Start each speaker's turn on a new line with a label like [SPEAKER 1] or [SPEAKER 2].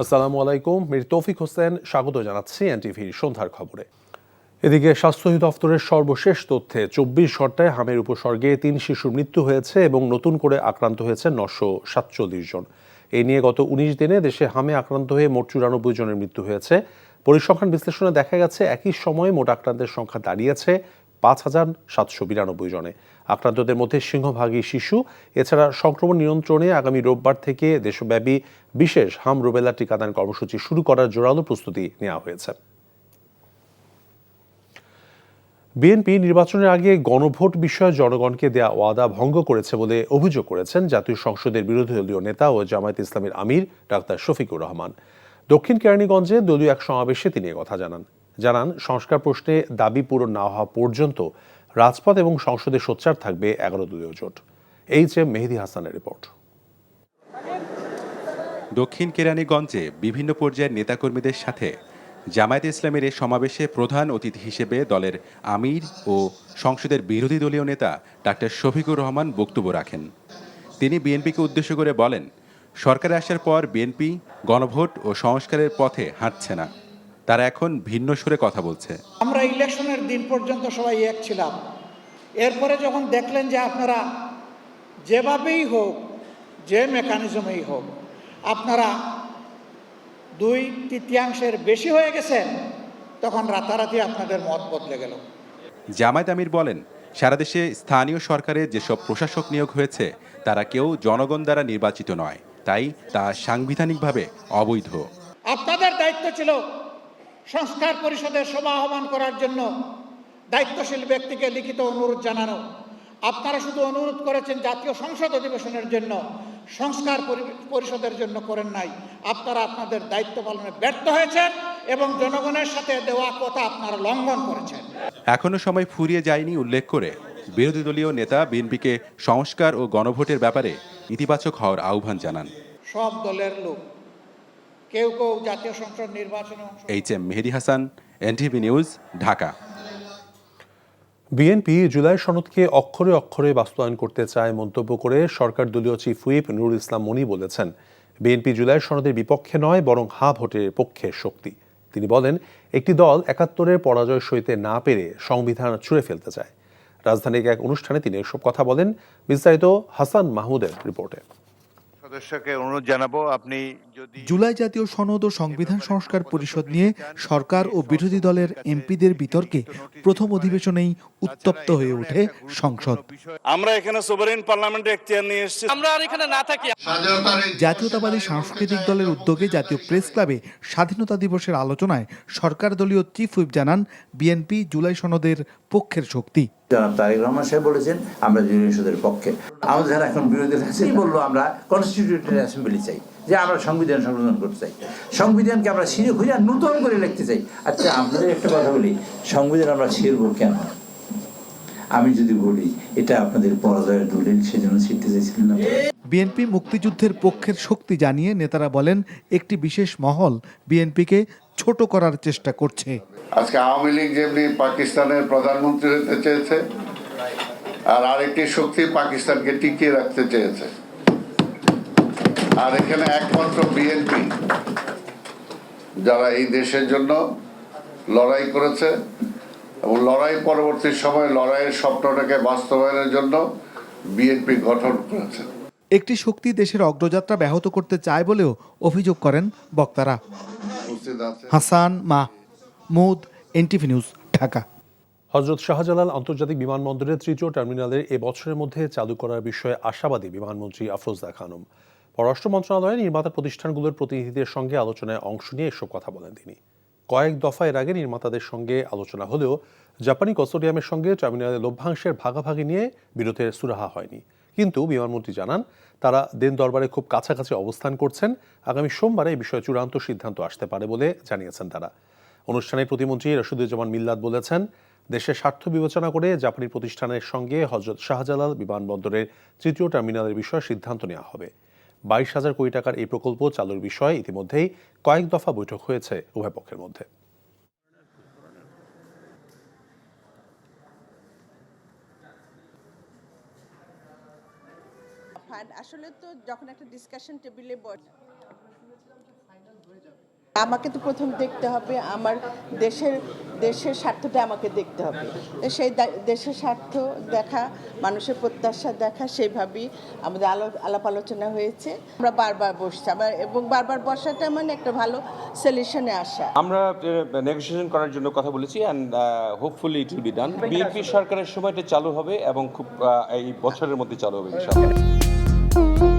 [SPEAKER 1] আসসালামু আলাইকুম, মির তৌফিক হোসেন স্বাগত জানাচ্ছি এনটিভির সন্ধ্যার খবরে। এদিকে স্বাস্থ্য অধিদপ্তরের সর্বশেষ তথ্যে 24 ঘন্টায় হামের উপসর্গে 3 শিশুর মৃত্যু হয়েছে এবং নতুন করে আক্রান্ত হয়েছে 947 জন। এই নিয়ে গত 19 দিনে দেশে হামে আক্রান্ত হয়ে মোট 94 জনের মৃত্যু হয়েছে। পরিসংখ্যান বিশ্লেষণে দেখা গেছে একই সময়ে মোট আক্রান্তের সংখ্যা দাঁড়িয়েছে 5,792 জনে। আক্রান্তদের মধ্যে সিংহভাগই শিশু। এছাড়া সংক্রমণ নিয়ন্ত্রণে আগামী রোববার থেকে দেশব্যাপী বিশেষ হাম রুবেলা টিকাদান কর্মসূচি শুরু করার জোরালো প্রস্তুতি নেওয়া হয়েছে। বিএনপি নির্বাচনের আগে গণভোট বিষয়ে জনগণকে দেয়া ওয়াদা ভঙ্গ করেছে বলে অভিযোগ করেছেন জাতীয় সংসদের বিরোধী দলীয় নেতা ও জামায়াত ইসলামীর আমির ডাক্তার শফিকুর রহমান। দক্ষিণ কেরানীগঞ্জে দলীয় এক সমাবেশে তিনি কথা জানান সংস্কার প্রশ্নে দাবি পূরণ না হওয়া পর্যন্ত রাজপথ এবং সংসদে সোচ্চার থাকবে 11 দলীয় জোট। এইচ.এম. মেহেদী হাসানের রিপোর্ট।
[SPEAKER 2] দক্ষিণ কেরানীগঞ্জে বিভিন্ন পর্যায়ের নেতাকর্মীদের সাথে জামায়াতে ইসলামের এই সমাবেশে প্রধান অতিথি হিসেবে দলের আমির ও সংসদের বিরোধী দলীয় নেতা ডাক্তার শফিকুর রহমান বক্তব্য রাখেন। তিনি বিএনপিকে উদ্দেশ্য করে বলেন, সরকারে আসার পর বিএনপি গণভোট ও সংস্কারের পথে হাঁটছে না, তারা এখন ভিন্ন সুরে কথা বলছে।
[SPEAKER 3] আমরা ইলেকশনের দিন পর্যন্ত সবাই এক ছিলাম। এরপরে যখন দেখলেন যে আপনারা যেভাবেই হোক, যে মেকানিজমেই হোক, আপনারা 2/3 বেশি হয়ে গেছেন, তখন রাতারাতি আপনাদের মত বদলে গেল।
[SPEAKER 2] জামায়াত আমির বলেন, সারা দেশে স্থানীয় সরকারে যেসব প্রশাসক নিয়োগ হয়েছে তারা কেউ জনগণ দ্বারা নির্বাচিত নয়, তাই তা সাংবিধানিকভাবে অবৈধ।
[SPEAKER 3] আপনাদের দায়িত্ব ছিল সংস্কার পরিষদের সভা আহ্বান করার জন্য দায়িত্বশীল ব্যক্তিকে লিখিত অনুরোধ জানানো। আপনারা শুধু অনুরোধ করেছেন জাতীয় সংসদ অধিবেশনের জন্য, সংস্কার পরিষদের জন্য করেন নাই। আপনারা আপনাদের দায়িত্ব পালনে ব্যর্থ হয়েছেন এবং জনগণের সাথে দেওয়া কথা আপনারা লঙ্ঘন করেছেন।
[SPEAKER 2] এখনো সময় ফুরিয়ে যায়নি উল্লেখ করে বিরোধী দলীয় নেতা বিএনপিকে সংস্কার ও গণভোটের ব্যাপারে ইতিবাচক হওয়ার আহ্বান জানান।
[SPEAKER 3] সব দলের লোক কেউ কেউ জাতীয় সংসদ নির্বাচনে।
[SPEAKER 2] H M. Mehedi Hasan, NTV news, Dhaka.
[SPEAKER 1] BNP July সনদকে অক্ষরে অক্ষরে বাস্তবায়ন করতে চায় মন্তব্য করে সরকার দলীয় চিফ হুইপ নুরুল ইসলাম মনি বলেছেন, বিএনপি জুলাই সনদের বিপক্ষে নয় বরং হা ভোটের পক্ষে শক্তি। তিনি বলেন, একটি দল 71-এর পরাজয় সইতে না পেরে সংবিধান ছুঁড়ে ফেলতে চায়। রাজধানীর এক অনুষ্ঠানে তিনি এসব কথা বলেন। বিস্তারিত হাসান মাহমুদের রিপোর্টে।
[SPEAKER 4] সদস্যকে অনুরোধ জানাবো, আপনি যদি
[SPEAKER 5] জুলাই জাতীয় সনদ ও সংবিধান সংস্কার পরিষদ নিয়ে সরকার ও বিরোধী দলের এমপিদের বিতর্কে প্রথম অধিবেশনেই উত্তপ্ত হয়ে ওঠে সংসদ।
[SPEAKER 6] আমরা এখানে সোভারেন পার্লামেন্টে এখতিয়ার নিয়ে এসেছি, আমরা আর এখানে না থাকি।
[SPEAKER 5] জাতীয়তাবাদী সাংস্কৃতিক দলের উদ্যোগে জাতীয় প্রেস ক্লাবে স্বাধীনতা দিবসের আলোচনায় সরকার দলীয় চিফ হুইপ জানান, বিএনপি জুলাই সনদের পক্ষের শক্তি।
[SPEAKER 7] জনাব তারেক রহমান সাহেব বলেছেন আমরা জুলাই সনদের পক্ষে। আমাদের যারা এখন বিরোধী আছে বললো আমরা কনস্টিটিউয়েন্ট অ্যাসেম্বলি চাই, যে আমরা সংবিধান সংশোধন করতে চাই, সংবিধানকে আমরা ছিঁড়ে খুঁজে নতুন করে লিখতে চাই। আচ্ছা, আপনাদের একটা কথা বলি, সংবিধান আমরা ছিঁড়বো কেন? আমি যদি বলি এটা আপনাদের পরাজয়ের দলিল, সেজন্য ছিঁড়তে চাইছিলেন না।
[SPEAKER 5] বিএনপি মুক্তিযুদ্ধের পক্ষের শক্তি জানিয়ে নেতারা বলেন, একটি বিশেষ মহল বিএনপিকে ছোট করার চেষ্টা করছে।
[SPEAKER 8] আজকে আওয়ামী লীগ যেমনি পাকিস্তানের প্রধানমন্ত্রী হতে চেয়েছে, আর আরেকটি শক্তি পাকিস্তানকে টিকিয়ে রাখতে চেয়েছে। আর এখানে একমাত্র বিএনপি যারা এই দেশের জন্য লড়াই করেছে এবং লড়াই পরবর্তী সময় লড়াইয়ের স্বপ্নটাকে বাস্তবায়নের জন্য বিএনপি গঠন করেছে।
[SPEAKER 5] একটি শক্তি দেশের অগ্রযাত্রা ব্যাহত করতে চায় বলেও অভিযোগ করেন বক্তারা। Hasan Mahmud, NTV news, Dhaka.
[SPEAKER 1] হযরত শাহজালাল আন্তর্জাতিক বিমানবন্দরের 3য় টার্মিনালের এবছরের মধ্যে চালু করার বিষয়ে আশাবাদী বিমানমন্ত্রী আফরোজা খানম। পররাষ্ট্র মন্ত্রণালয়ে নির্মাতা প্রতিষ্ঠানগুলোর প্রতিনিধিদের সঙ্গে আলোচনায় অংশ নিয়ে এসব কথা বলেন তিনি। কয়েক দফা এর আগে নির্মাতাদের সঙ্গে আলোচনা হলেও জাপানি কনসোর্টিয়ামের সঙ্গে টার্মিনালের লভ্যাংশের ভাগাভাগি নিয়ে বিরোধের সুরাহা হয়নি। কিন্তু বিমানমন্ত্রী জানান, তারা দেন দরবারে খুব কাছাকাছি অবস্থান করছেন। আগামী সোমবারে এই বিষয়ে চূড়ান্ত সিদ্ধান্ত আসতে পারে বলে জানিয়েছেন তারা। অনুষ্ঠানে প্রতিমন্ত্রী রশিদুজ্জামান মিল্লাত বলেছেন, দেশের স্বার্থ বিবেচনা করে জাপানি প্রতিষ্ঠানের সঙ্গে হযরত শাহজালাল বিমানবন্দরের 3য় টার্মিনালের বিষয়ে সিদ্ধান্ত নেওয়া হবে। 22,000 কোটি টাকার এই প্রকল্প চালুর বিষয়ে ইতিমধ্যেই কয়েক দফা বৈঠক হয়েছে উভয় পক্ষের মধ্যে।
[SPEAKER 9] আসলে তো যখন একটা ডিসকাশন টেবিলে আমাকে তো প্রথম দেখতে হবে আমার দেশের স্বার্থটা আমাকে দেখতে হবে। সেই দেশের স্বার্থ দেখা, মানুষের প্রত্যাশা দেখা, সেইভাবেই আমাদের আলাপ আলোচনা হয়েছে। আমরা বারবার বসছি এবং বারবার বসাটা মানে একটা ভালো সলিউশনে আসা।
[SPEAKER 10] আমরা নেগোসিয়েশন করার জন্য কথা বলেছি and hopefully it will be done. BNP সরকারের সময়টা চালু হবে এবং খুব এই বছরের মধ্যে চালু হবে ইনশাআল্লাহ।